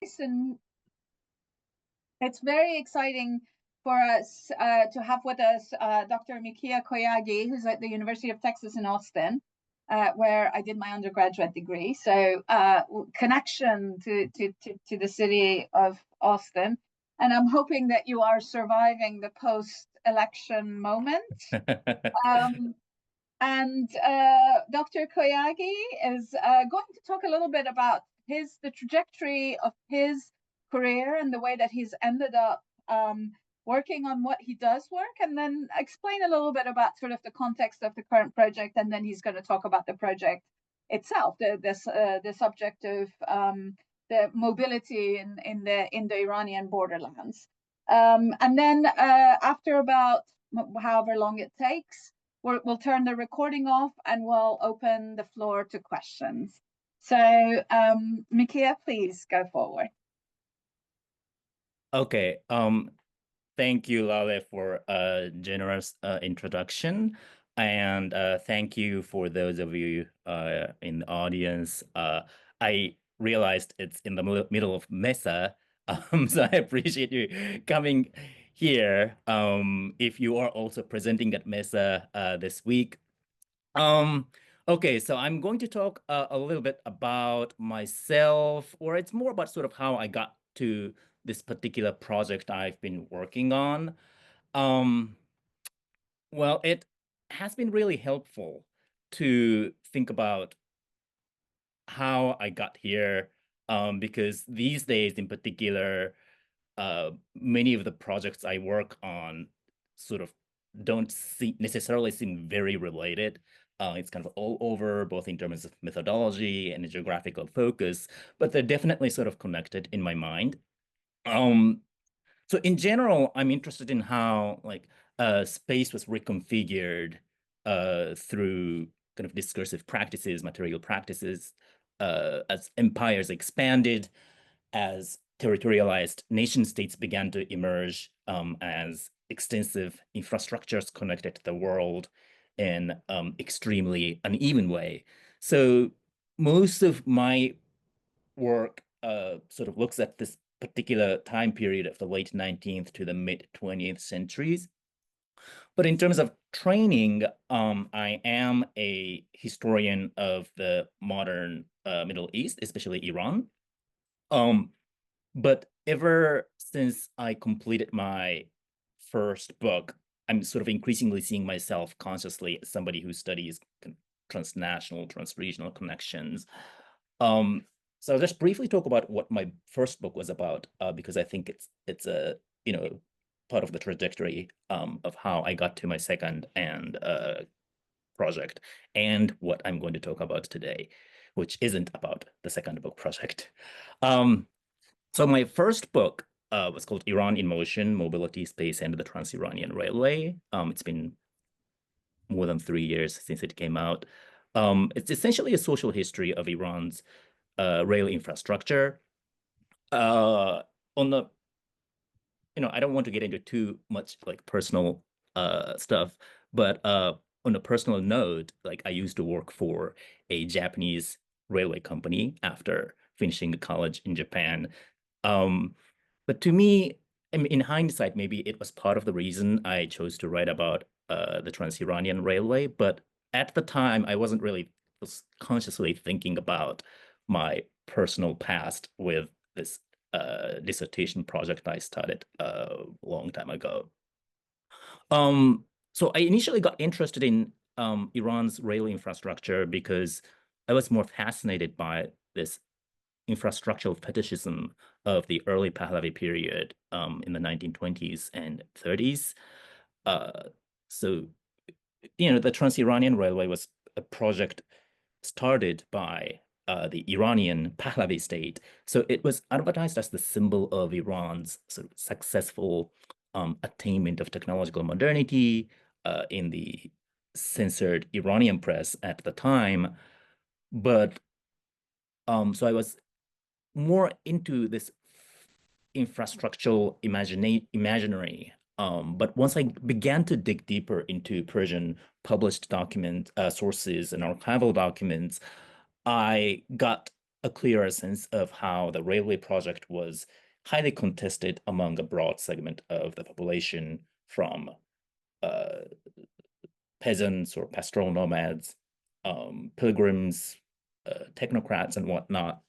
And it's very exciting for us to have with us Dr. Mikiya Koyagi, who's at the University of Texas in Austin, where I did my undergraduate degree. So connection to the city of Austin. And I'm hoping that you are surviving the post-election moment. Um, and Dr. Koyagi is going to talk a little bit about the trajectory of his career and the way that he's ended up working on what he does work, and then explain a little bit about sort of the context of the current project, and then he's going to talk about the project itself, the subject of the mobility in the Indo-Iranian borderlands. And then after about however long it takes, we'll turn the recording off and we'll open the floor to questions. So, Mikiya, please go forward. Okay. Thank you, Lale, for a generous introduction. And thank you for those of you in the audience. I realized it's in the middle of Mesa, so I appreciate you coming here. If you are also presenting at Mesa this week. Okay, so I'm going to talk a little bit about myself, or it's more about sort of how I got to this particular project I've been working on. Well, it has been really helpful to think about how I got here, because these days in particular, many of the projects I work on sort of don't necessarily seem very related. It's kind of all over, both in terms of methodology and geographical focus, but they're definitely sort of connected in my mind. So in general, I'm interested in how space was reconfigured through kind of discursive practices, material practices, as empires expanded, as territorialized nation states began to emerge, as extensive infrastructures connected the world in extremely uneven way. So most of my work sort of looks at this particular time period of the late 19th to the mid 20th centuries. But in terms of training, I am a historian of the modern Middle East, especially Iran. But ever since I completed my first book, I'm sort of increasingly seeing myself consciously as somebody who studies transnational, transregional connections. So I'll just briefly talk about what my first book was about, because I think it's a part of the trajectory of how I got to my second and project, and what I'm going to talk about today, which isn't about the second book project. So my first book was called Iran in Motion: Mobility, Space, and the Trans-Iranian Railway. It's been more than 3 years since it came out. It's essentially a social history of Iran's rail infrastructure. On the, I don't want to get into too much like personal stuff, but on a personal note, like I used to work for a Japanese railway company after finishing college in Japan. But to me, I mean, in hindsight, maybe it was part of the reason I chose to write about the Trans-Iranian Railway. But at the time, I wasn't really consciously thinking about my personal past with this dissertation project I started a long time ago. So I initially got interested in Iran's rail infrastructure because I was more fascinated by this infrastructural fetishism of the early Pahlavi period in the 1920s and 30s. So, the Trans-Iranian Railway was a project started by the Iranian Pahlavi state. So it was advertised as the symbol of Iran's sort of successful attainment of technological modernity in the censored Iranian press at the time. But so I was more into this infrastructural imaginary. But once I began to dig deeper into Persian published document sources and archival documents, I got a clearer sense of how the railway project was highly contested among a broad segment of the population, from peasants or pastoral nomads, pilgrims, technocrats, and whatnot.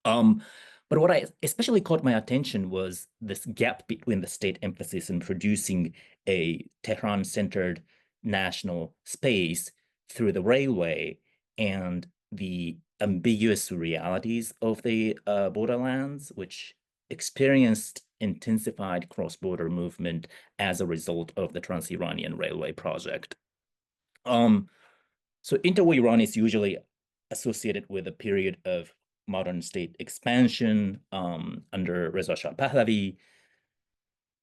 But what I especially caught my attention was this gap between the state emphasis in producing a Tehran-centered national space through the railway and the ambiguous realities of the borderlands, which experienced intensified cross-border movement as a result of the Trans-Iranian Railway project. So interwar Iran is usually associated with a period of modern state expansion under Reza Shah Pahlavi,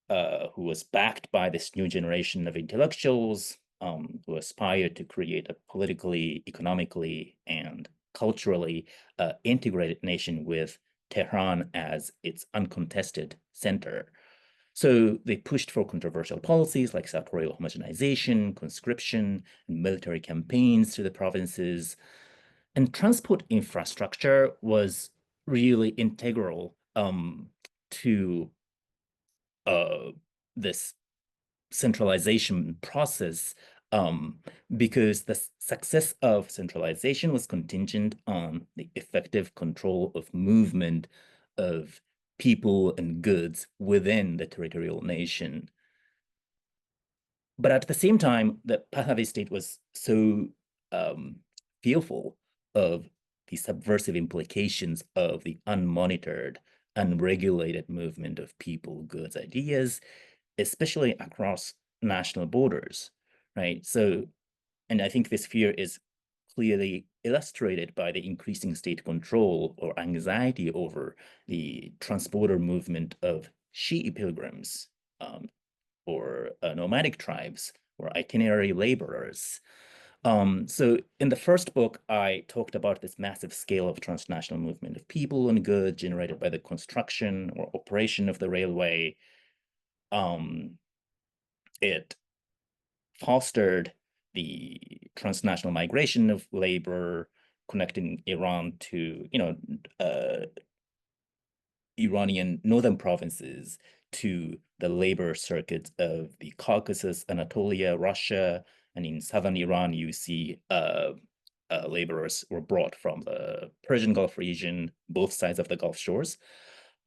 who was backed by this new generation of intellectuals who aspired to create a politically, economically, and culturally integrated nation with Tehran as its uncontested center. So they pushed for controversial policies like sectorial homogenization, conscription, and military campaigns to the provinces. And transport infrastructure was really integral to this centralization process, because the success of centralization was contingent on the effective control of movement of people and goods within the territorial nation. But at the same time, the Pahlavi state was so fearful of the subversive implications of the unmonitored, unregulated movement of people, goods, ideas, especially across national borders, right? So, and I think this fear is clearly illustrated by the increasing state control or anxiety over the transborder movement of Shi'i pilgrims or nomadic tribes or itinerary laborers. So in the first book, I talked about this massive scale of transnational movement of people and goods generated by the construction or operation of the railway. It fostered the transnational migration of labor, connecting Iran to, Iranian northern provinces, to the labor circuits of the Caucasus, Anatolia, Russia, and in southern Iran, you see laborers were brought from the Persian Gulf region, both sides of the Gulf shores,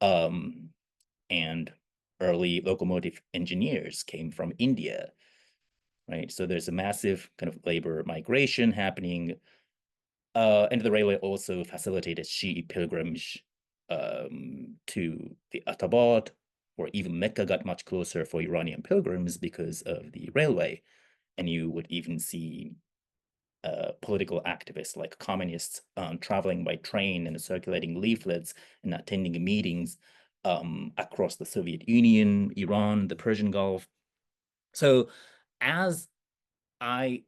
and early locomotive engineers came from India, right? So there's a massive kind of labor migration happening. And the railway also facilitated Shi'i pilgrimage to the Atabad, or even Mecca got much closer for Iranian pilgrims because of the railway. And you would even see political activists like communists traveling by train and circulating leaflets and attending meetings across the Soviet Union, Iran, the Persian Gulf. So as I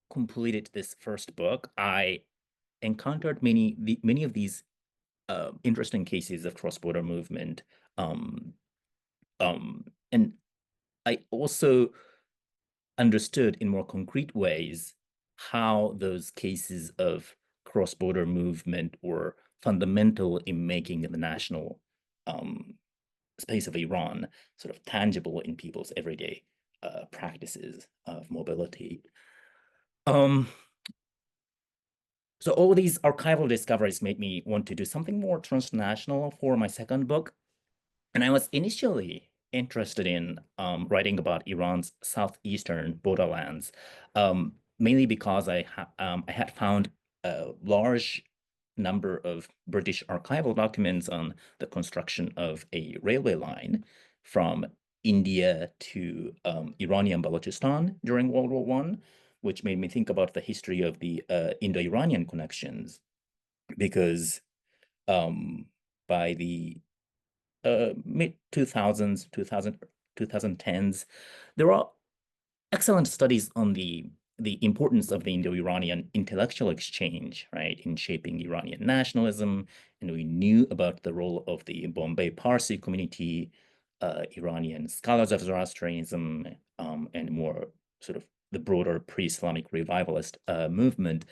completed this first book, I encountered many of these interesting cases of cross-border movement. And I also understood in more concrete ways how those cases of cross-border movement were fundamental in making the national space of Iran sort of tangible in people's everyday practices of mobility. So all these archival discoveries made me want to do something more transnational for my second book. And I was initially interested in writing about Iran's southeastern borderlands, mainly because I had found a large number of British archival documents on the construction of a railway line from India to Iranian Balochistan during World War I, which made me think about the history of the Indo-Iranian connections, because by the mid 2000s, 2010s, there are excellent studies on the importance of the Indo-Iranian intellectual exchange, right, in shaping Iranian nationalism. And we knew about the role of the Bombay Parsi community, Iranian scholars of Zoroastrianism, and more sort of the broader pre-Islamic revivalist movement.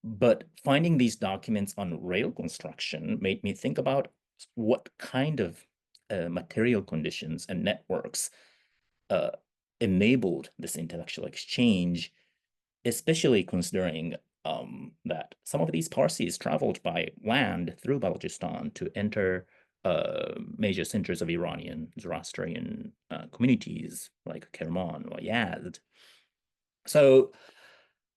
But finding these documents on rail construction made me think about what kind of material conditions and networks uh, enabled this intellectual exchange, especially considering that some of these Parsis traveled by land through Balochistan to enter major centers of Iranian Zoroastrian communities like Kerman or Yazd. So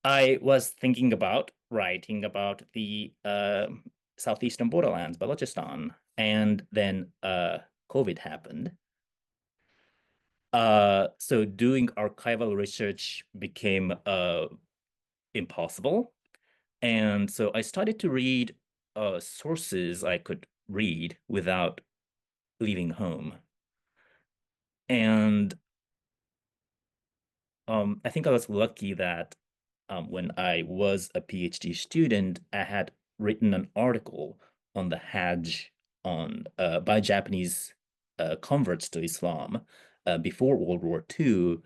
I was thinking about writing about the southeastern borderlands, Balochistan, and then COVID happened. So doing archival research became impossible. And so I started to read sources I could read without leaving home. And I think I was lucky that when I was a PhD student, I had written an article on the Hajj by Japanese converts to Islam before World War II,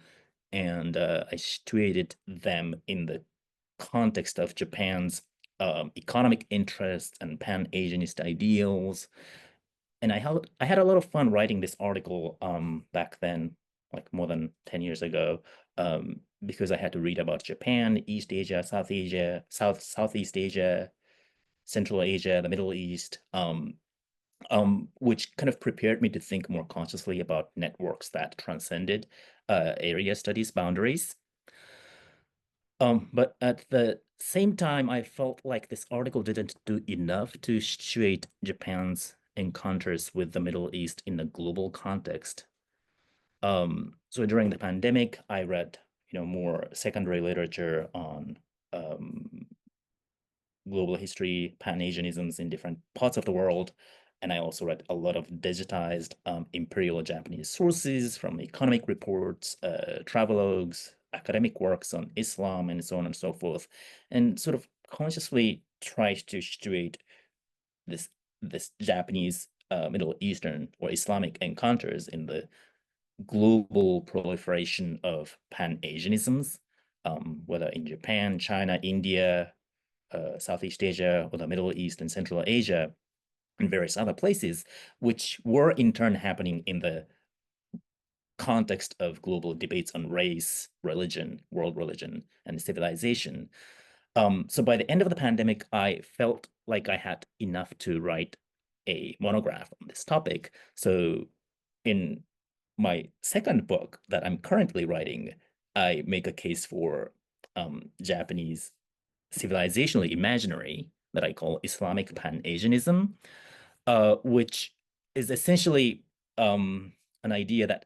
and I situated them in the context of Japan's economic interests and Pan-Asianist ideals. And I had a lot of fun writing this article back then, like more than 10 years ago, because I had to read about Japan, East Asia, Southeast Asia, Central Asia, the Middle East, which kind of prepared me to think more consciously about networks that transcended area studies boundaries. But at the same time, I felt like this article didn't do enough to situate Japan's encounters with the Middle East in a global context. So during the pandemic, I read, more secondary literature on global history, Pan-Asianisms in different parts of the world. And I also read a lot of digitized imperial Japanese sources from economic reports, travelogues, academic works on Islam, and so on and so forth, and sort of consciously tried to situate this Japanese Middle Eastern or Islamic encounters in the global proliferation of Pan-Asianisms, whether in Japan, China, India, Southeast Asia, or the Middle East and Central Asia, and various other places, which were in turn happening in the context of global debates on race, religion, world religion, and civilization. So by the end of the pandemic, I felt like I had enough to write a monograph on this topic. So in my second book that I'm currently writing, I make a case for Japanese civilizationally imaginary that I call Islamic Pan-Asianism, which is essentially an idea that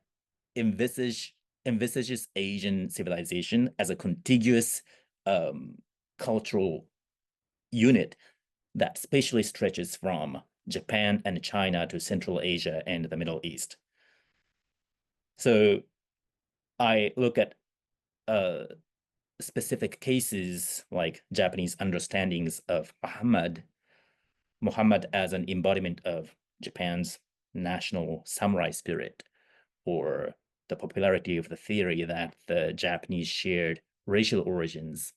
envisages Asian civilization as a contiguous cultural unit that spatially stretches from Japan and China to Central Asia and the Middle East. So I look at specific cases like Japanese understandings of Muhammad as an embodiment of Japan's national samurai spirit, or the popularity of the theory that the Japanese shared racial origins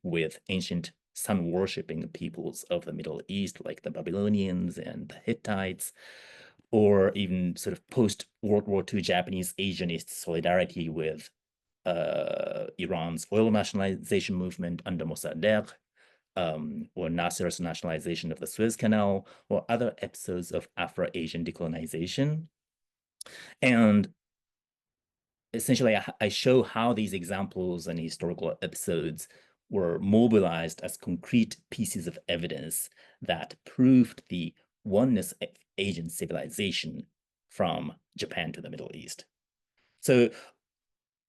with ancient sun-worshipping peoples of the Middle East, like the Babylonians and the Hittites, or even sort of post-World War II Japanese Asianist solidarity with Iran's oil nationalization movement under Mossadegh, or Nasser's nationalization of the Suez Canal, or other episodes of Afro-Asian decolonization. And essentially, I show how these examples and historical episodes were mobilized as concrete pieces of evidence that proved the oneness of Asian civilization from Japan to the Middle East. So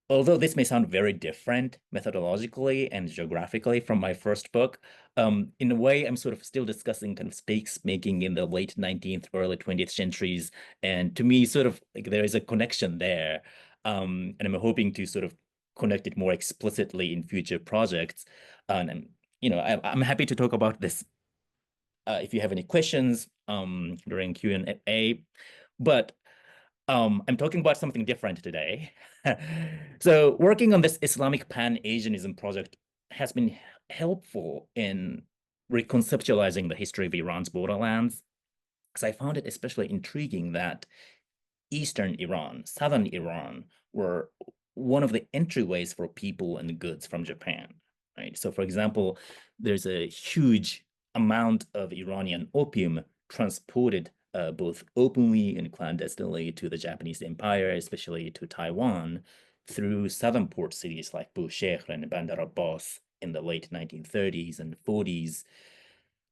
although this may sound very different methodologically and geographically from my first book, in a way, I'm sort of still discussing kind of space making in the late 19th, early 20th centuries. And to me, sort of like there is a connection there. And I'm hoping to sort of connect it more explicitly in future projects. And I'm happy to talk about this if you have any questions during Q&A. But I'm talking about something different today. So working on this Islamic Pan-Asianism project has been helpful in reconceptualizing the history of Iran's borderlands, because I found it especially intriguing that Eastern Iran, Southern Iran were one of the entryways for people and goods from Japan, right? So, for example, there's a huge amount of Iranian opium transported both openly and clandestinely to the Japanese Empire, especially to Taiwan, through southern port cities like Bushehr and Bandar Abbas in the late 1930s and 40s,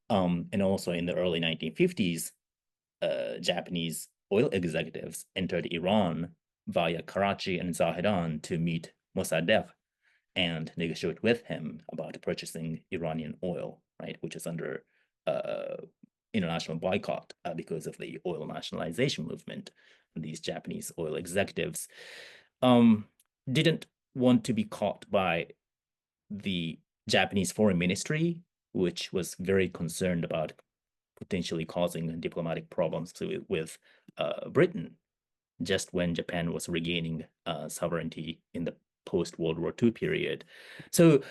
and also in the early 1950s. Japanese oil executives entered Iran via Karachi and Zahedan to meet Mossadegh and negotiate with him about purchasing Iranian oil, right, which is under international boycott because of the oil nationalization movement. These Japanese oil executives didn't want to be caught by the Japanese foreign ministry, which was very concerned about potentially causing diplomatic problems with Britain just when Japan was regaining sovereignty in the post-World War II period. So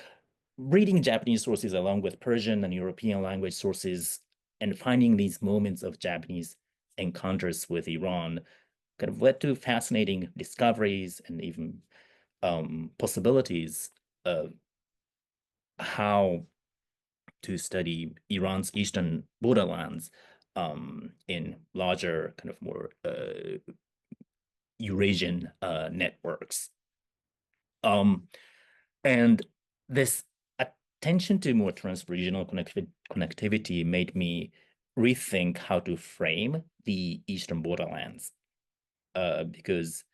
reading Japanese sources along with Persian and European language sources and finding these moments of Japanese encounters with Iran kind of led to fascinating discoveries and even possibilities of how to study Iran's eastern borderlands in larger, kind of more Eurasian networks. And this attention to more trans-regional connectivity made me rethink how to frame the eastern borderlands, because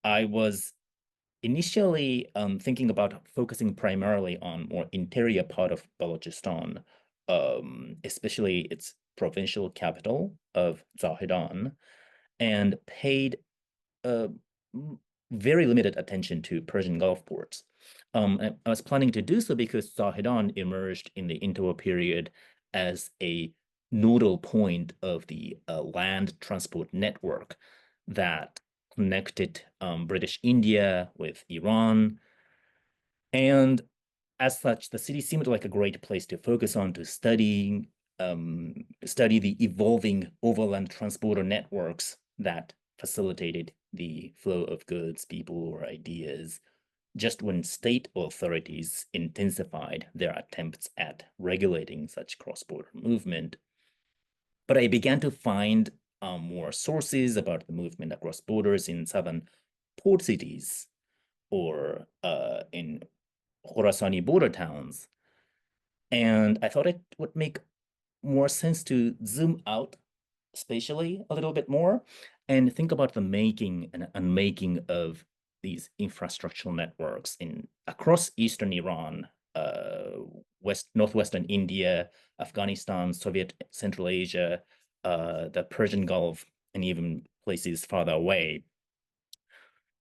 I was initially thinking about focusing primarily on more interior part of Balochistan, especially its provincial capital of Zahedan, and paid very limited attention to Persian Gulf ports. I was planning to do so because Zahedan emerged in the interwar period as a nodal point of the land transport network that connected British India with Iran. And as such, the city seemed like a great place to focus on to study the evolving overland transporter networks that facilitated the flow of goods, people, or ideas, just when state authorities intensified their attempts at regulating such cross-border movement. But I began to find more sources about the movement across borders in southern port cities or in Khorasani border towns. And I thought it would make more sense to zoom out spatially a little bit more and think about the making and unmaking of these infrastructural networks across Eastern Iran, northwestern India, Afghanistan, Soviet Central Asia, the Persian Gulf, and even places farther away.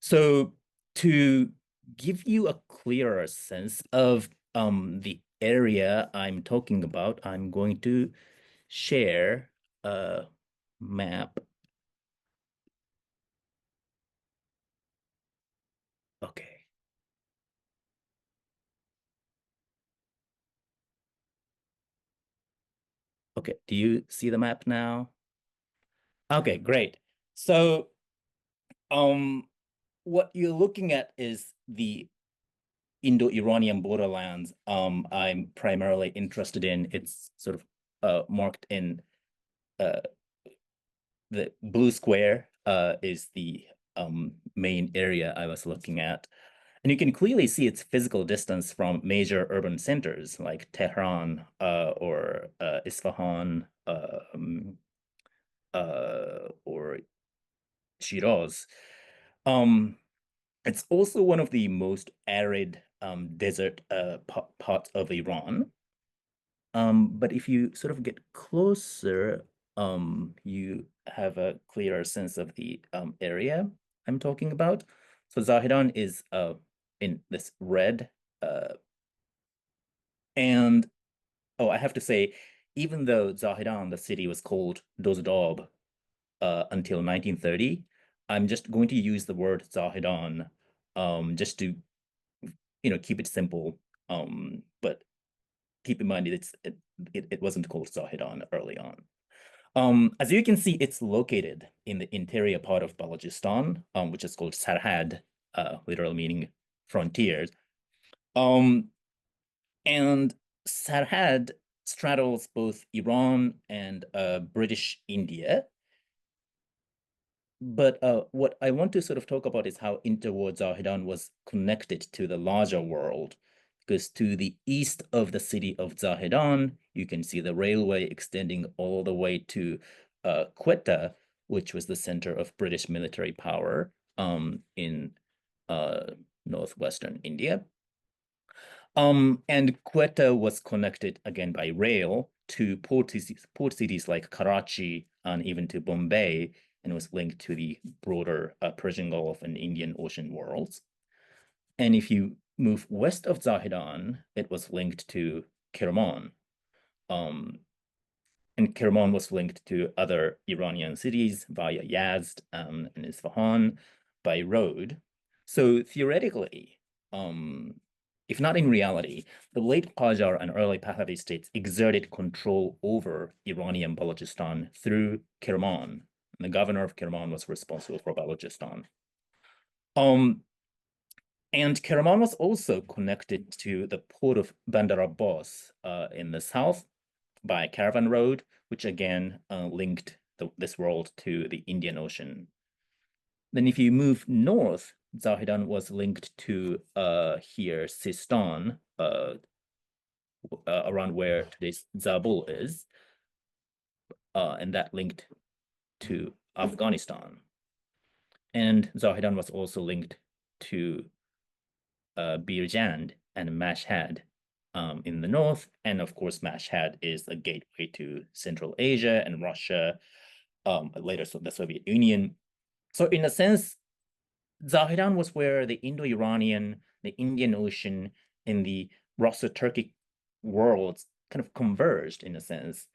So to give you a clearer sense of the area I'm talking about, I'm going to share a map. Okay. Okay, do you see the map now? Okay, great. So what you're looking at is the Indo-Iranian borderlands. I'm primarily interested in. It's sort of marked in the blue square is the main area I was looking at. And you can clearly see its physical distance from major urban centers like Tehran or Isfahan or Shiraz. It's also one of the most arid desert parts of Iran. But if you sort of get closer, you have a clearer sense of the area I'm talking about. So Zahedan is in this red. And oh, I have to say, even though Zahedan, the city, was called Dozdab until 1930, I'm just going to use the word Zahedan just to keep it simple. But keep in mind it wasn't called Zahedan early on. As you can see, it's located in the interior part of Balochistan, which is called Sarhad, literal meaning frontiers. And Sarhad straddles both Iran and British India. But what I want to sort of talk about is how interwar Zahedan was connected to the larger world. Because to the east of the city of Zahedan, you can see the railway extending all the way to Quetta, which was the center of British military power in northwestern India. And Quetta was connected again by rail to port cities like Karachi and even to Bombay, and was linked to the broader Persian Gulf and Indian Ocean worlds. And if you move west of Zahedan, it was linked to Kerman. And Kerman was linked to other Iranian cities via Yazd and Isfahan by road. So theoretically, if not in reality, the late Qajar and early Pahlavi states exerted control over Iranian Balochistan through Kerman. The governor of Kerman was responsible for Balochistan. And Kerman was also connected to the port of Bandar Abbas in the south by caravan road, which again linked this world to the Indian Ocean. Then if you move north, Zahedan was linked to here, Sistan, around where today's Zabul is, and that linked to Afghanistan. And Zahedan was also linked to Birjand and Mashhad in the north. And of course, Mashhad is a gateway to Central Asia and Russia, later the Soviet Union. So in a sense, Zahedan was where the Indo-Iranian, the Indian Ocean, and the Russo-Turkic worlds kind of converged in a sense.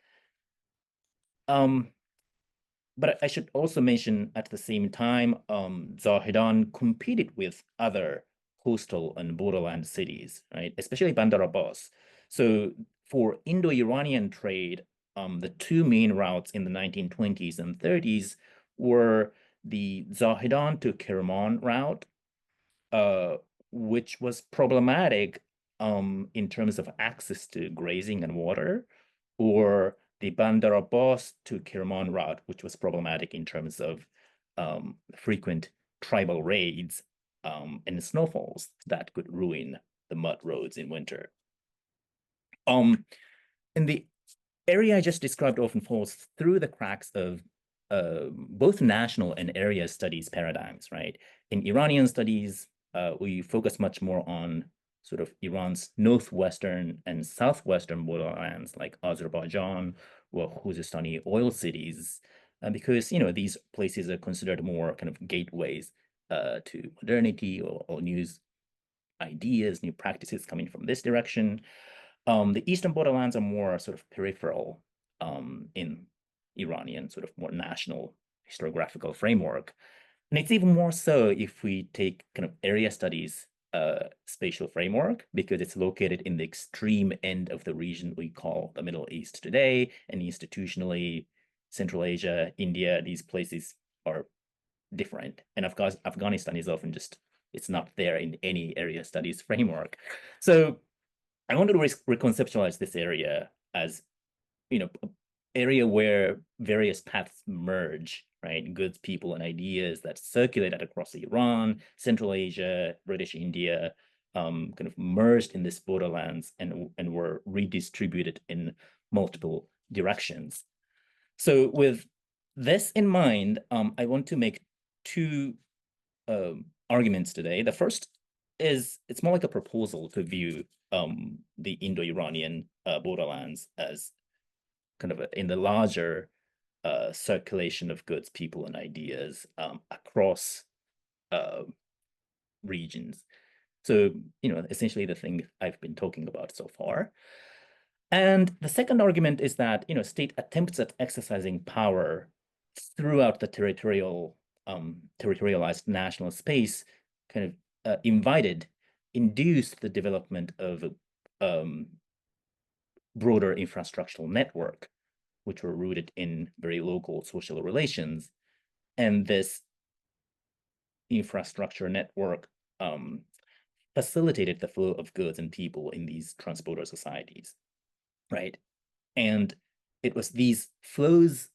But I should also mention at the same time, Zahedan competed with other coastal and borderland cities, right? Especially Bandar Abbas. So for Indo-Iranian trade, the two main routes in the 1920s and 30s were the Zahedan to Kerman route, which was problematic in terms of access to grazing and water, or the Bandar Abbas to Kerman route, which was problematic in terms of frequent tribal raids and snowfalls that could ruin the mud roads in winter. And the area I just described often falls through the cracks of both national and area studies paradigms, right? In Iranian studies, we focus much more on sort of Iran's northwestern and southwestern borderlands like Azerbaijan or Khuzestani oil cities, because, you know, these places are considered more kind of gateways to modernity or new ideas, new practices coming from this direction. The eastern borderlands are more sort of peripheral in Iranian sort of more national historiographical framework. And it's even more so if we take kind of area studies spatial framework, because it's located in the extreme end of the region we call the Middle East today, and institutionally, Central Asia, India, these places are different. And of course, Afghanistan is often just, it's not there in any area studies framework. So I wanted to reconceptualize this area as, you know, area where various paths merge, right? Goods, people, and ideas that circulated across Iran, Central Asia, British India, kind of merged in this borderlands and were redistributed in multiple directions. So with this in mind, I want to make two arguments today. The first is, it's more like a proposal to view the Indo-Iranian borderlands as kind of in the larger circulation of goods, people, and ideas across regions. So, you know, essentially the thing I've been talking about so far. And the second argument is that, you know, state attempts at exercising power throughout the territorialized national space kind of invited induced the development of broader infrastructural network, which were rooted in very local social relations. And this infrastructure network facilitated the flow of goods and people in these transporter societies, right? And it was these flows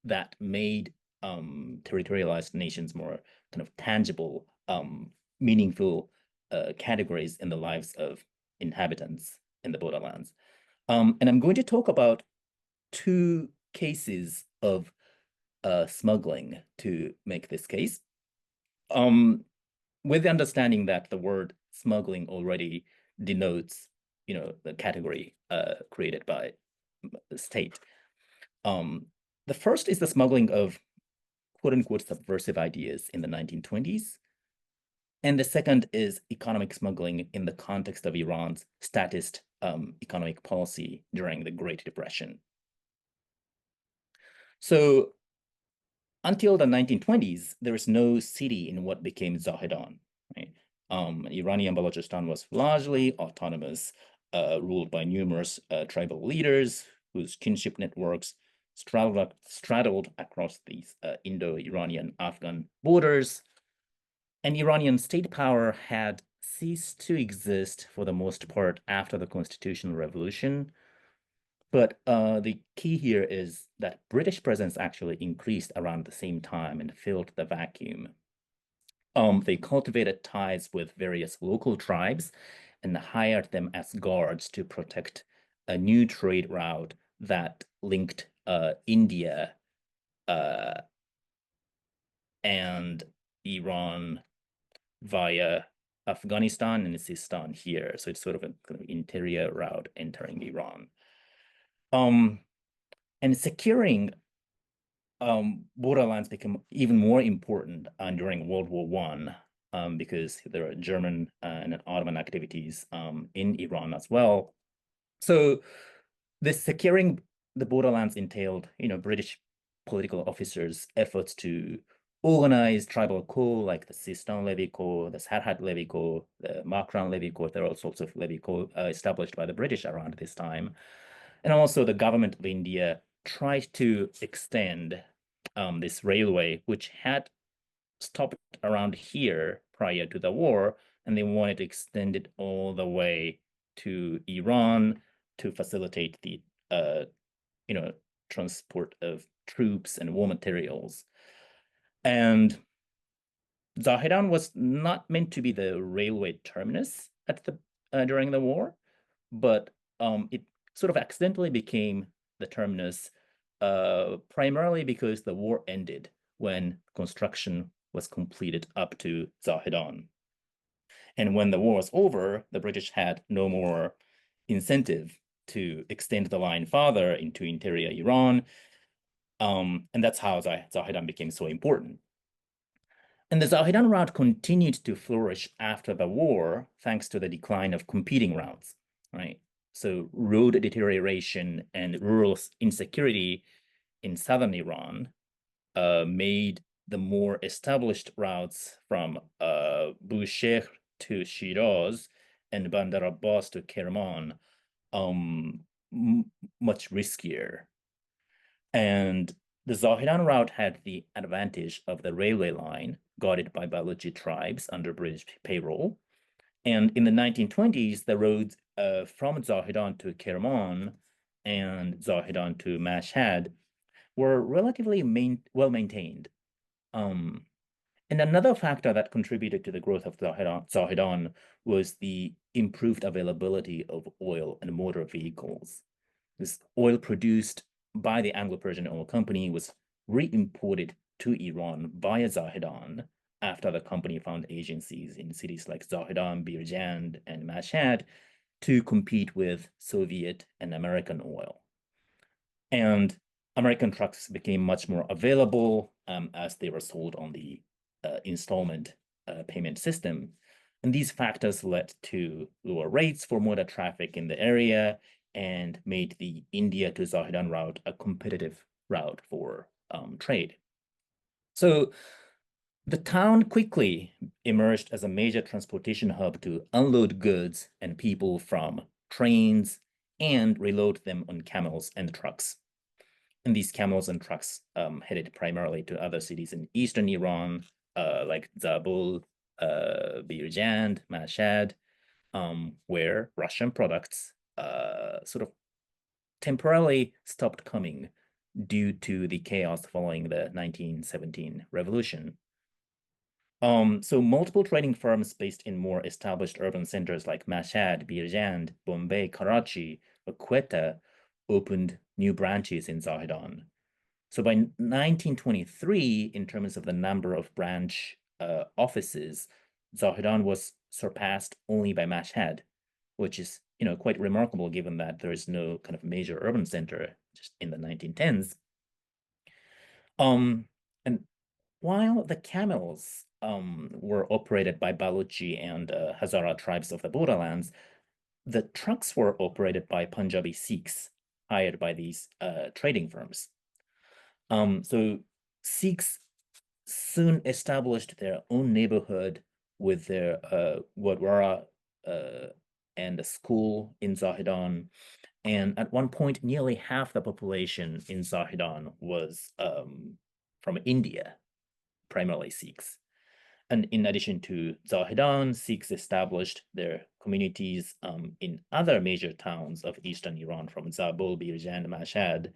that made territorialized nations more kind of tangible, meaningful categories in the lives of inhabitants in the borderlands. And I'm going to talk about two cases of smuggling to make this case. With the understanding that the word smuggling already denotes, the category created by the state. The first is the smuggling of quote-unquote subversive ideas in the 1920s. And the second is economic smuggling in the context of Iran's statist economic policy during the Great Depression. So until the 1920s, there was no city in what became Zahedan, right? Iranian Balochistan was largely autonomous, ruled by numerous tribal leaders whose kinship networks straddled across these Indo-Iranian Afghan borders. And Iranian state power had ceased to exist for the most part after the constitutional revolution. But the key here is that British presence actually increased around the same time and filled the vacuum. They cultivated ties with various local tribes and hired them as guards to protect a new trade route that linked India and Iran via Afghanistan and Sistan here. So it's sort of a kind of interior route entering Iran. And securing borderlands became even more important during World War I because there are German and Ottoman activities in Iran as well. So this securing the borderlands entailed, British political officers' efforts to organize tribal corps like the Sistan Levy Corps, the Sarhad Levy Corps, the Makran Levy Corps. There are all sorts of levy corps established by the British around this time. And also the government of India tried to extend this railway, which had stopped around here prior to the war, and they wanted to extend it all the way to Iran to facilitate the transport of troops and war materials. And Zahedan was not meant to be the railway terminus at the during the war, but it sort of accidentally became the terminus primarily because the war ended when construction was completed up to Zahedan. And when the war was over, the British had no more incentive to extend the line farther into interior Iran. And that's how Zahedan became so important. And the Zahedan route continued to flourish after the war, thanks to the decline of competing routes, right? So road deterioration and rural insecurity in southern Iran made the more established routes from Bushehr to Shiraz and Bandar Abbas to Kerman much riskier. And the Zahedan route had the advantage of the railway line guarded by Balochi tribes under British payroll. And in the 1920s, the roads from Zahedan to Kerman and Zahedan to Mashhad were relatively well maintained. And another factor that contributed to the growth of Zahedan was the improved availability of oil and motor vehicles. This oil produced by the Anglo-Persian Oil Company was re-imported to Iran via Zahedan after the company found agencies in cities like Zahedan, Birjand, and Mashhad to compete with Soviet and American oil. And American trucks became much more available as they were sold on the installment payment system. And these factors led to lower rates for motor traffic in the area and made the India to Zahedan route a competitive route for trade. So The town quickly emerged as a major transportation hub to unload goods and people from trains and reload them on camels and trucks. And these camels and trucks headed primarily to other cities in eastern Iran, like Zabul, Birjand, Mashhad, where Russian products sort of temporarily stopped coming due to the chaos following the 1917 revolution. So multiple trading firms based in more established urban centers like Mashhad, Birjand, Bombay, Karachi, or Quetta opened new branches in Zahedan. So by 1923, in terms of the number of branch offices, Zahedan was surpassed only by Mashhad, which is quite remarkable given that there is no kind of major urban center just in the 1910s. And while the camels were operated by Baluchi and Hazara tribes of the borderlands, the trucks were operated by Punjabi Sikhs hired by these trading firms. So Sikhs soon established their own neighborhood with their Gurdwara and a school in Zahedan. And at one point, nearly half the population in Zahedan was from India, primarily Sikhs. And in addition to Zahedan, Sikhs established their communities in other major towns of eastern Iran, from Zabul, Birjan, Mashhad.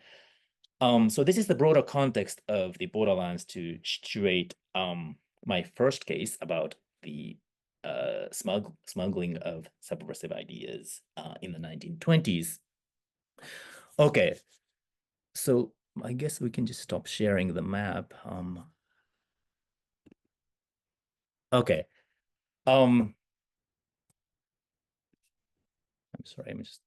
So this is the broader context of the borderlands to situate my first case about the smuggling of subversive ideas in the 1920s. Okay, so I guess we can just stop sharing the map. Okay. I'm sorry, I'm just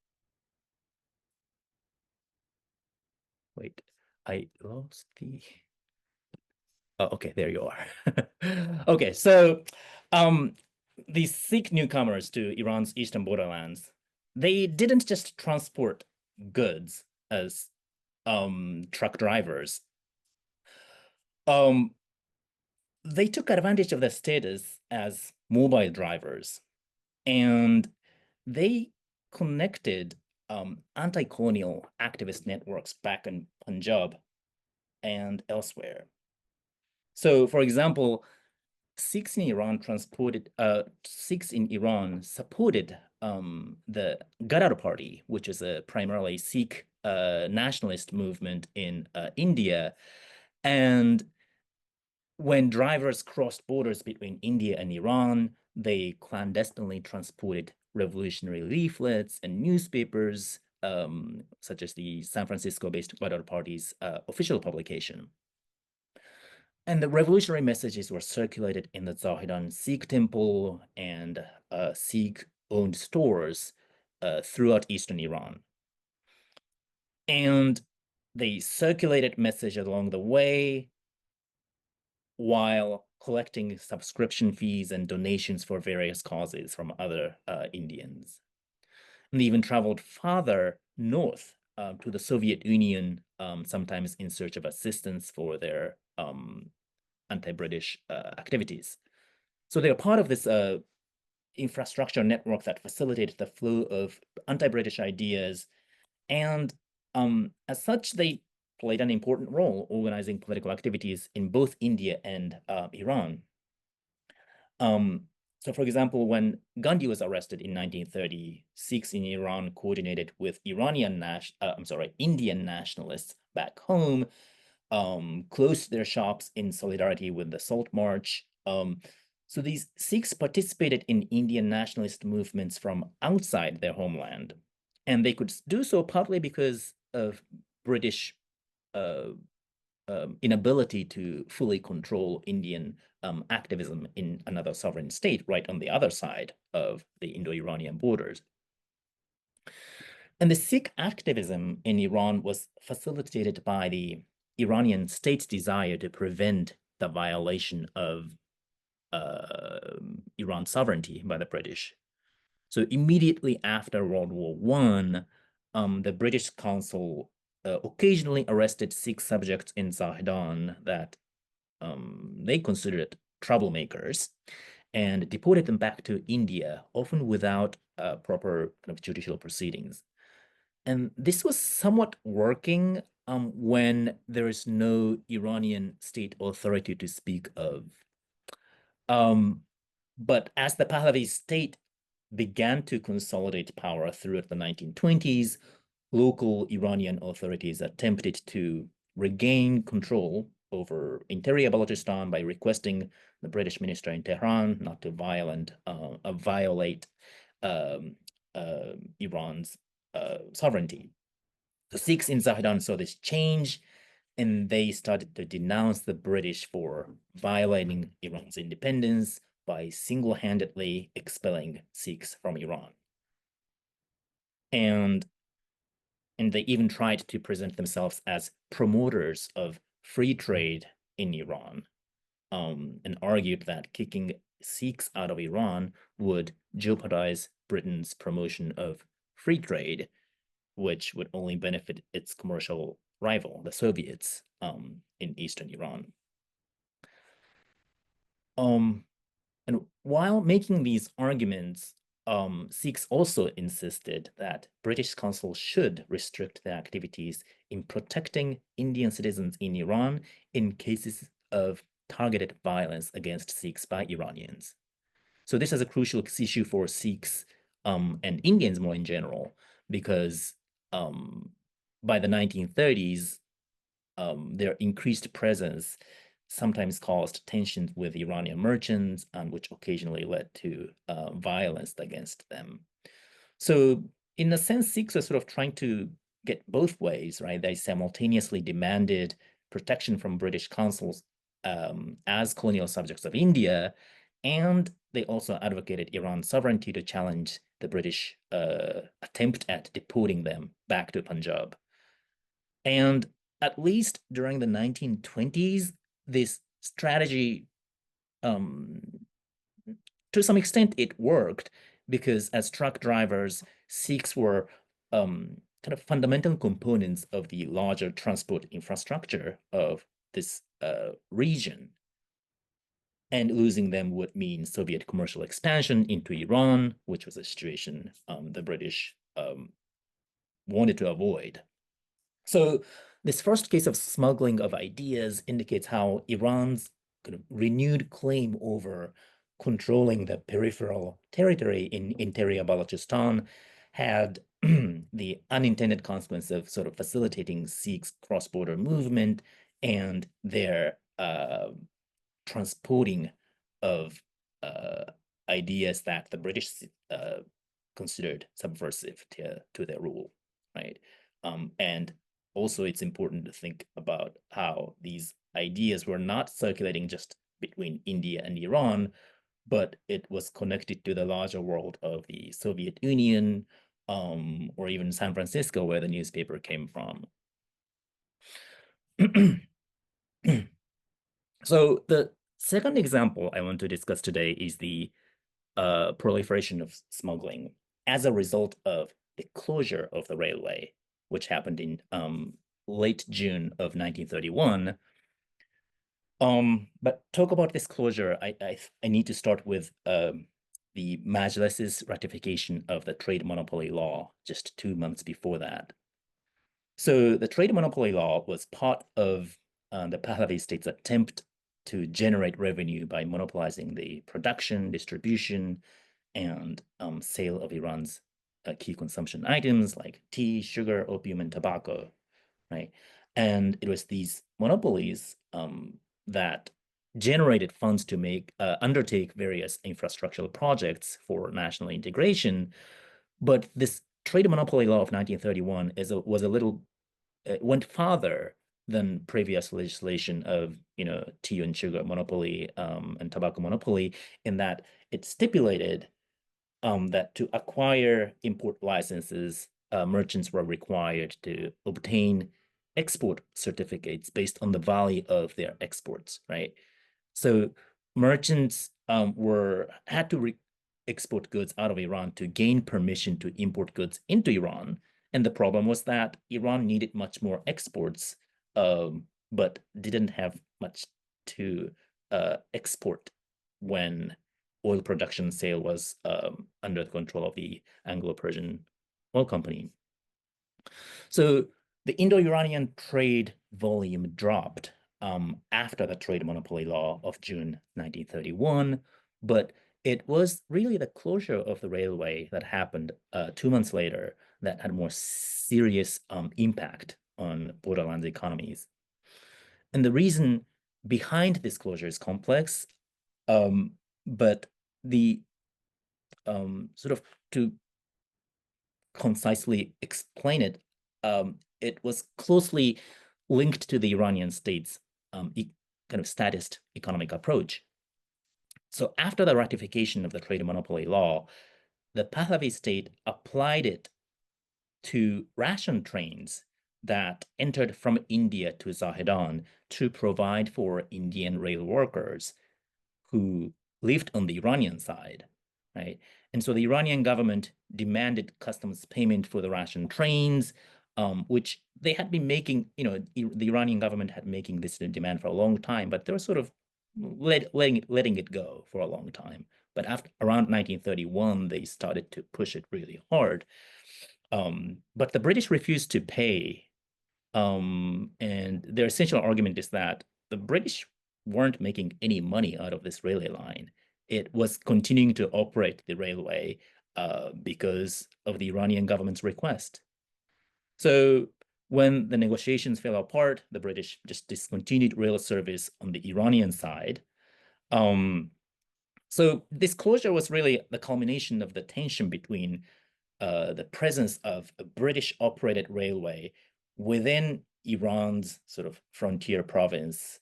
wait. I lost the Oh, okay, there you are. Okay, so these Sikh newcomers to Iran's eastern borderlands, they didn't just transport goods as truck drivers. They took advantage of their status as mobile drivers, and they connected anti-colonial activist networks back in Punjab and elsewhere. So, for example, Sikhs in Iran supported the Gadar Party, which is a primarily Sikh nationalist movement in India. And when drivers crossed borders between India and Iran, they clandestinely transported revolutionary leaflets and newspapers, such as the San Francisco-based Gadar Party's official publication. And the revolutionary messages were circulated in the Zahedan Sikh temple and Sikh-owned stores throughout eastern Iran. And they circulated message along the way while collecting subscription fees and donations for various causes from other Indians. And they even traveled farther north to the Soviet Union, sometimes in search of assistance for their anti-British activities. So they are part of this infrastructure network that facilitated the flow of anti-British ideas. And as such, they played an important role organizing political activities in both India and Iran. So for example, when Gandhi was arrested in 1930, Sikhs in Iran coordinated with Indian nationalists back home, closed their shops in solidarity with the Salt March. So these Sikhs participated in Indian nationalist movements from outside their homeland. And they could do so partly because of British inability to fully control Indian activism in another sovereign state right on the other side of the Indo-Iranian borders. And the Sikh activism in Iran was facilitated by the Iranian state's desire to prevent the violation of Iran's sovereignty by the British. So immediately after World War I, the British consul occasionally arrested Sikh subjects in Zahedan that they considered troublemakers and deported them back to India, often without proper kind of judicial proceedings. And this was somewhat working when there is no Iranian state authority to speak of. But as the Pahlavi state began to consolidate power throughout the 1920s, local Iranian authorities attempted to regain control over interior Balochistan by requesting the British minister in Tehran not to violate Iran's sovereignty. The Sikhs in Zahedan saw this change, and they started to denounce the British for violating Iran's independence by single-handedly expelling Sikhs from Iran. And they even tried to present themselves as promoters of free trade in Iran, and argued that kicking Sikhs out of Iran would jeopardize Britain's promotion of free trade, which would only benefit its commercial rival, the Soviets, in eastern Iran. And while making these arguments, Sikhs also insisted that British consuls should restrict their activities in protecting Indian citizens in Iran in cases of targeted violence against Sikhs by Iranians. So this is a crucial issue for Sikhs and Indians more in general, because by the 1930s, their increased presence sometimes caused tensions with Iranian merchants, which occasionally led to violence against them. So in a sense, Sikhs are sort of trying to get both ways, right? They simultaneously demanded protection from British consuls as colonial subjects of India, and they also advocated Iran's sovereignty to challenge the British attempt at deporting them back to Punjab. And at least during the 1920s, this strategy, to some extent, it worked, because as truck drivers, Sikhs were kind of fundamental components of the larger transport infrastructure of this region. And losing them would mean Soviet commercial expansion into Iran, which was a situation the British wanted to avoid. So this first case of smuggling of ideas indicates how Iran's kind of renewed claim over controlling the peripheral territory in interior Balochistan had the unintended consequence of sort of facilitating Sikhs' cross-border movement and their transporting of ideas that the British considered subversive to their rule, right? And also, it's important to think about how these ideas were not circulating just between India and Iran, but it was connected to the larger world of the Soviet Union, or even San Francisco, where the newspaper came from. So the second example I want to discuss today is the proliferation of smuggling as a result of the closure of the railway, which happened in late June of 1931. But talk about this closure, I need to start with the Majlis's ratification of the trade monopoly law just 2 months before that. So the trade monopoly law was part of the Pahlavi state's attempt to generate revenue by monopolizing the production, distribution, and sale of Iran's key consumption items like tea, sugar, opium, and tobacco, right? And it was these monopolies that generated funds to undertake various infrastructural projects for national integration. But this trade monopoly law of 1931 went farther than previous legislation of tea and sugar monopoly and tobacco monopoly, in that it stipulated that to acquire import licenses, merchants were required to obtain export certificates based on the value of their exports, right? So merchants had to export goods out of Iran to gain permission to import goods into Iran. And the problem was that Iran needed much more exports, but didn't have much to export when oil production sale was under the control of the Anglo-Persian Oil Company. So the Indo-Iranian trade volume dropped after the trade monopoly law of June 1931, but it was really the closure of the railway that happened 2 months later that had more serious impact on borderlands economies. And the reason behind this closure is complex, but the sort of to concisely explain it, it was closely linked to the Iranian state's kind of statist economic approach. So after the ratification of the trade monopoly law, the Pahlavi state applied it to ration trains that entered from India to Zahedan to provide for Indian rail workers who lived on the Iranian side, right? And so the Iranian government demanded customs payment for the ration trains, which they had been making, the Iranian government had making this demand for a long time, but they were sort of letting it go for a long time. But around 1931, they started to push it really hard. But the British refused to pay. And their essential argument is that the British weren't making any money out of this railway line. It was continuing to operate the railway because of the Iranian government's request. So when the negotiations fell apart, the British just discontinued rail service on the Iranian side. So this closure was really the culmination of the tension between the presence of a British-operated railway within Iran's sort of frontier province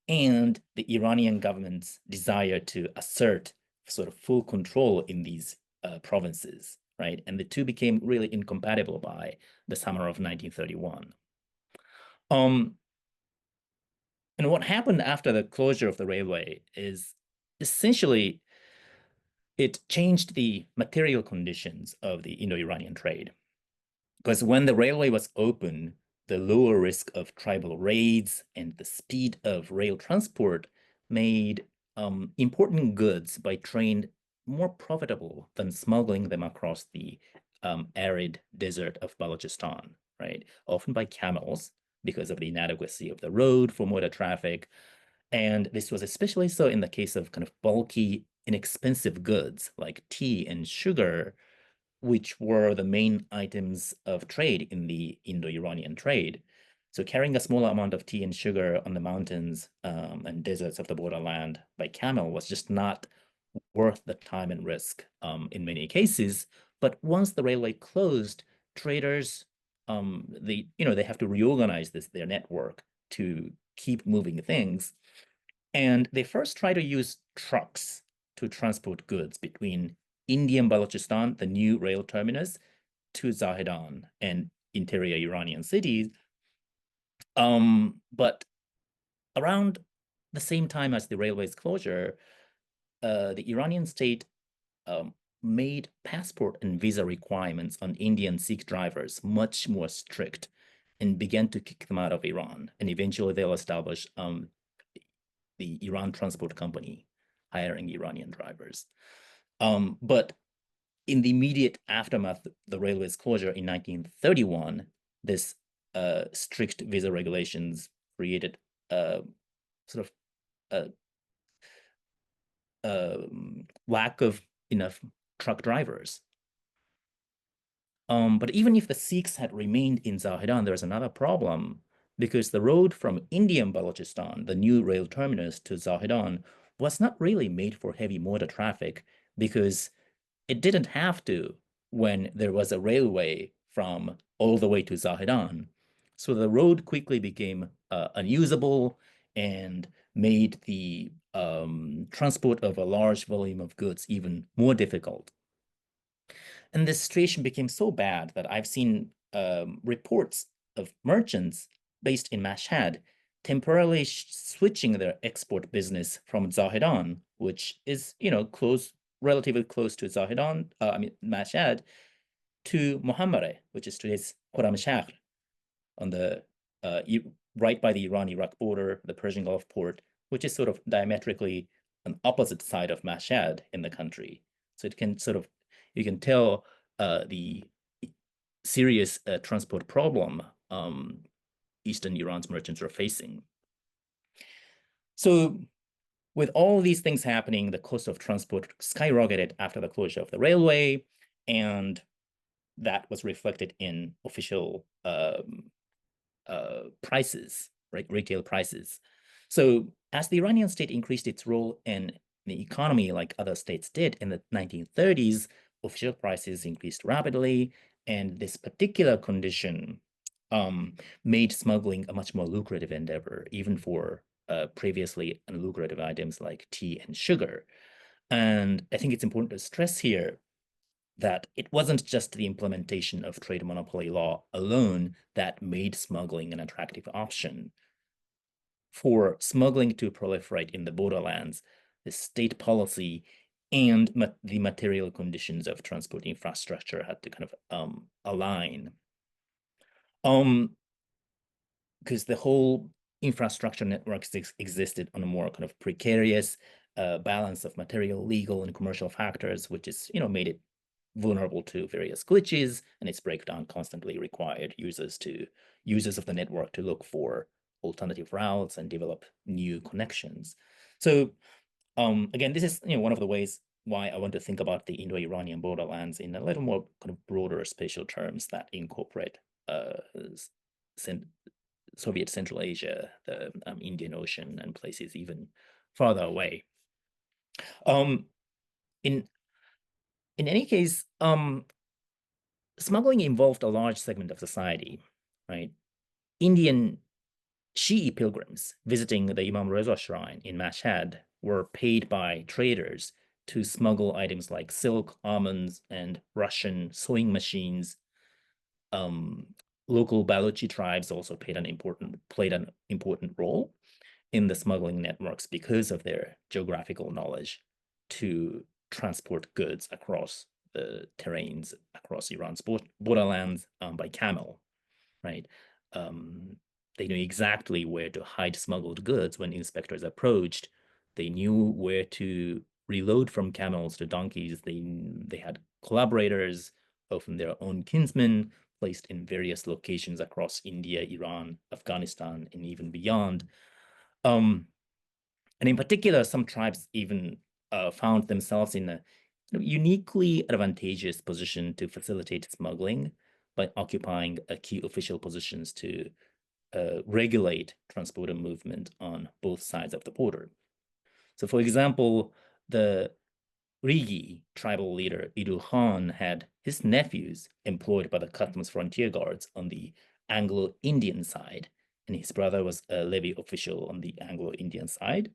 and the Iranian government's desire to assert sort of full control in these provinces, right? And the two became really incompatible by the summer of 1931. And what happened after the closure of the railway is essentially it changed the material conditions of the Indo-Iranian trade. Because when the railway was open, the lower risk of tribal raids and the speed of rail transport made important goods by train more profitable than smuggling them across the arid desert of Balochistan, right? Often by camels because of the inadequacy of the road for motor traffic. And this was especially so in the case of kind of bulky, inexpensive goods like tea and sugar, which were the main items of trade in the Indo-Iranian trade. So carrying a small amount of tea and sugar on the mountains and deserts of the borderland by camel was just not worth the time and risk in many cases. But once the railway closed, traders, they have to reorganize their network to keep moving things. And they first try to use trucks to transport goods between Indian Balochistan, the new rail terminus, to Zahedan and interior Iranian cities. But around the same time as the railway's closure, the Iranian state made passport and visa requirements on Indian Sikh drivers much more strict and began to kick them out of Iran. And eventually they'll establish the Iran Transport Company, hiring Iranian drivers. But in the immediate aftermath of the railway's closure in 1931, this strict visa regulations created sort of lack of enough truck drivers. But even if the Sikhs had remained in Zahedan, there's another problem because the road from Indian Balochistan, the new rail terminus, to Zahedan was not really made for heavy motor traffic because it didn't have to when there was a railway from all the way to Zahedan. So the road quickly became unusable and made the transport of a large volume of goods even more difficult. And this situation became so bad that I've seen reports of merchants based in Mashhad temporarily switching their export business from Zahedan, which is, relatively close to Zahedan, Mashhad, to Mohammare, which is today's Khorramshahr, on the right by the Iran-Iraq border, the Persian Gulf port, which is sort of diametrically an opposite side of Mashhad in the country. So it can sort of, you can tell the serious transport problem Eastern Iran's merchants are facing. So with all these things happening, the cost of transport skyrocketed after the closure of the railway, and that was reflected in official prices, right, retail prices. So as the Iranian state increased its role in the economy like other states did in the 1930s, official prices increased rapidly, and this particular condition made smuggling a much more lucrative endeavor, even for previously unlucrative items like tea and sugar. And I think it's important to stress here that it wasn't just the implementation of trade monopoly law alone that made smuggling an attractive option. For smuggling to proliferate in the borderlands, the state policy and the material conditions of transport infrastructure had to kind of align. Because the whole infrastructure network existed on a more kind of precarious balance of material, legal, and commercial factors, which is, made it vulnerable to various glitches, and its breakdown constantly required users of the network to look for alternative routes and develop new connections. So again, this is one of the ways why I want to think about the Indo-Iranian borderlands in a little more kind of broader spatial terms that incorporate Soviet Central Asia, the Indian Ocean, and places even farther away. In any case, smuggling involved a large segment of society, right? Indian Shi'i pilgrims visiting the Imam Reza shrine in Mashhad were paid by traders to smuggle items like silk, almonds, and Russian sewing machines. Local Balochi tribes also played an important role in the smuggling networks because of their geographical knowledge to transport goods across the terrains across Iran's borderlands by camel, right? They knew exactly where to hide smuggled goods when inspectors approached. They knew where to reload from camels to donkeys. They had collaborators, often their own kinsmen, placed in various locations across India, Iran, Afghanistan, and even beyond. And in particular, some tribes even found themselves in a uniquely advantageous position to facilitate smuggling by occupying key official positions to regulate transporter movement on both sides of the border. So, for example, the Rigi tribal leader Idu Khan had his nephews employed by the customs frontier guards on the Anglo-Indian side, and his brother was a levy official on the Anglo-Indian side.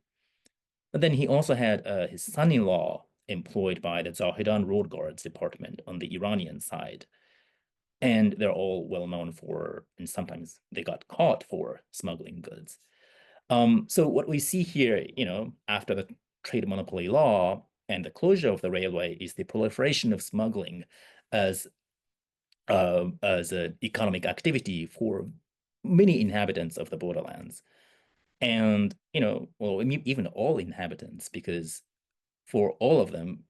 But then he also had his son-in-law employed by the Zahedan Road Guards Department on the Iranian side. And they're all well known for, and sometimes they got caught for smuggling goods. So what we see here, after the trade monopoly law and the closure of the railway is the proliferation of smuggling as an economic activity for many inhabitants of the borderlands. And, well, even all inhabitants, because for all of them,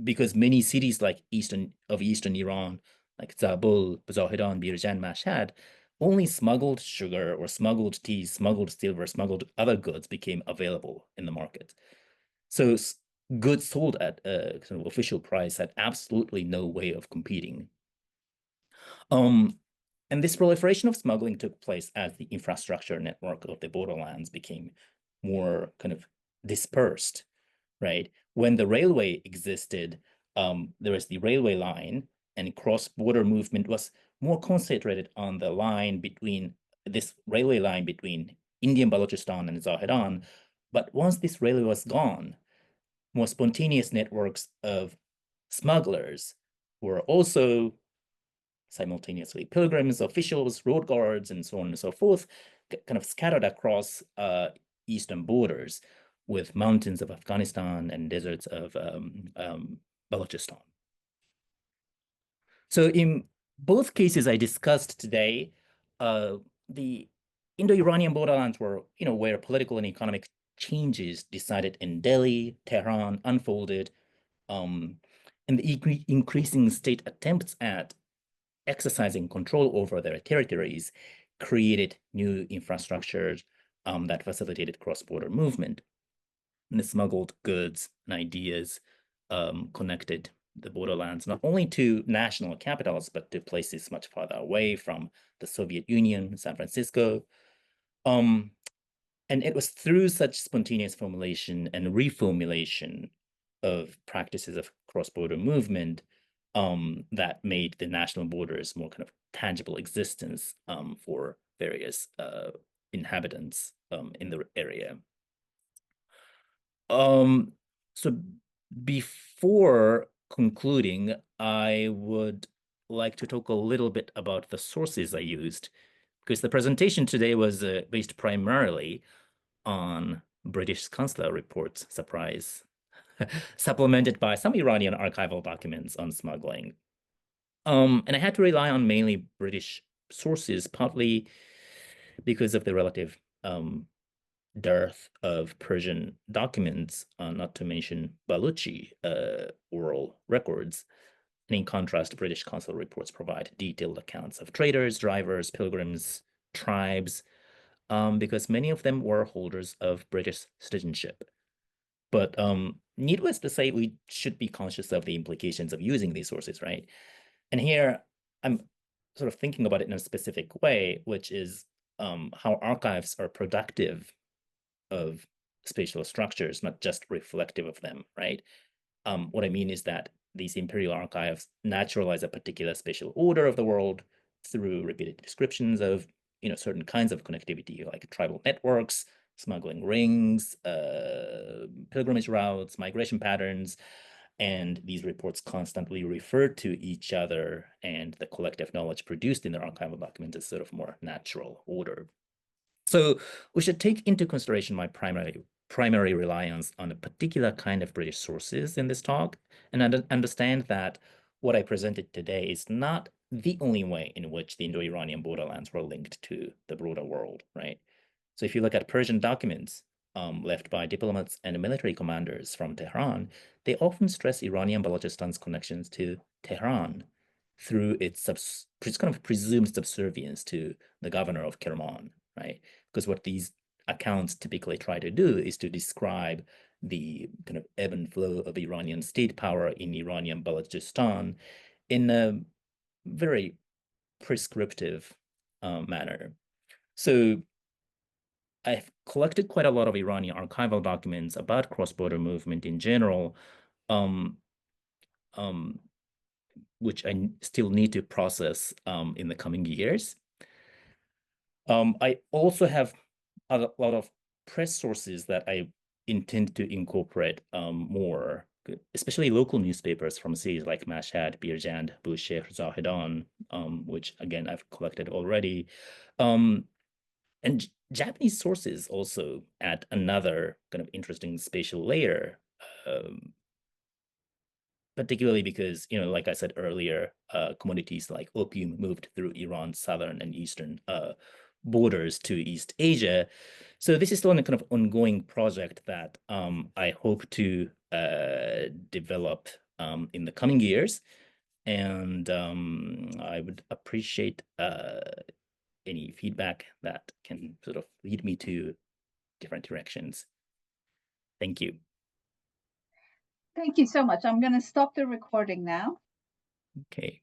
because many cities like Eastern Iran, like Zabul, Zahedan, Birjan, Mashhad, only smuggled sugar or smuggled tea, smuggled silver, smuggled other goods became available in the market. So goods sold at a kind of official price had absolutely no way of competing. And this proliferation of smuggling took place as the infrastructure network of the borderlands became more kind of dispersed, right? When the railway existed, there was the railway line, and cross-border movement was more concentrated on the line between this railway line between Indian Balochistan and Zahedan. But once this railway was gone, more spontaneous networks of smugglers were also simultaneously pilgrims, officials, road guards, and so on and so forth, kind of scattered across eastern borders with mountains of Afghanistan and deserts of Balochistan. So in both cases I discussed today, the Indo-Iranian borderlands were, where political and economic changes decided in Delhi, Tehran, unfolded, and the increasing state attempts at exercising control over their territories created new infrastructures that facilitated cross-border movement. And the smuggled goods and ideas connected the borderlands not only to national capitals, but to places much farther away from the Soviet Union, San Francisco. And it was through such spontaneous formulation and reformulation of practices of cross-border movement that made the national borders more kind of tangible existence for various inhabitants in the area. So before concluding, I would like to talk a little bit about the sources I used, because the presentation today was based primarily on British consular reports, surprise, supplemented by some Iranian archival documents on smuggling. And I had to rely on mainly British sources, partly because of the relative dearth of Persian documents, not to mention Baluchi oral records. And in contrast, British consular reports provide detailed accounts of traders, drivers, pilgrims, tribes, because many of them were holders of British citizenship. But needless to say, we should be conscious of the implications of using these sources, right? And here, I'm sort of thinking about it in a specific way, which is how archives are productive of spatial structures, not just reflective of them, right? What I mean is that these imperial archives naturalize a particular spatial order of the world through repeated descriptions of, certain kinds of connectivity, like tribal networks, smuggling rings, pilgrimage routes, migration patterns, and these reports constantly refer to each other, and the collective knowledge produced in the archival documents is sort of more natural order. So we should take into consideration my primary reliance on a particular kind of British sources in this talk, and understand that what I presented today is not the only way in which the Indo-Iranian borderlands were linked to the broader world, right? So if you look at Persian documents left by diplomats and military commanders from Tehran, they often stress Iranian Balochistan's connections to Tehran through its kind of presumed subservience to the governor of Kerman, right? Because what these accounts typically try to do is to describe the kind of ebb and flow of Iranian state power in Iranian Balochistan in a very prescriptive manner. So I've collected quite a lot of Iranian archival documents about cross-border movement in general, which I still need to process in the coming years. I also have a lot of press sources that I intend to incorporate more, especially local newspapers from cities like Mashhad, Bandar, Bushehr, Zahedan, which again I've collected already. And Japanese sources also add another kind of interesting spatial layer, particularly because, like I said earlier, commodities like opium moved through Iran's southern and eastern borders to East Asia. So this is still a kind of ongoing project that I hope to develop in the coming years. And I would appreciate any feedback that can sort of lead me to different directions. Thank you. Thank you so much. I'm going to stop the recording now. Okay.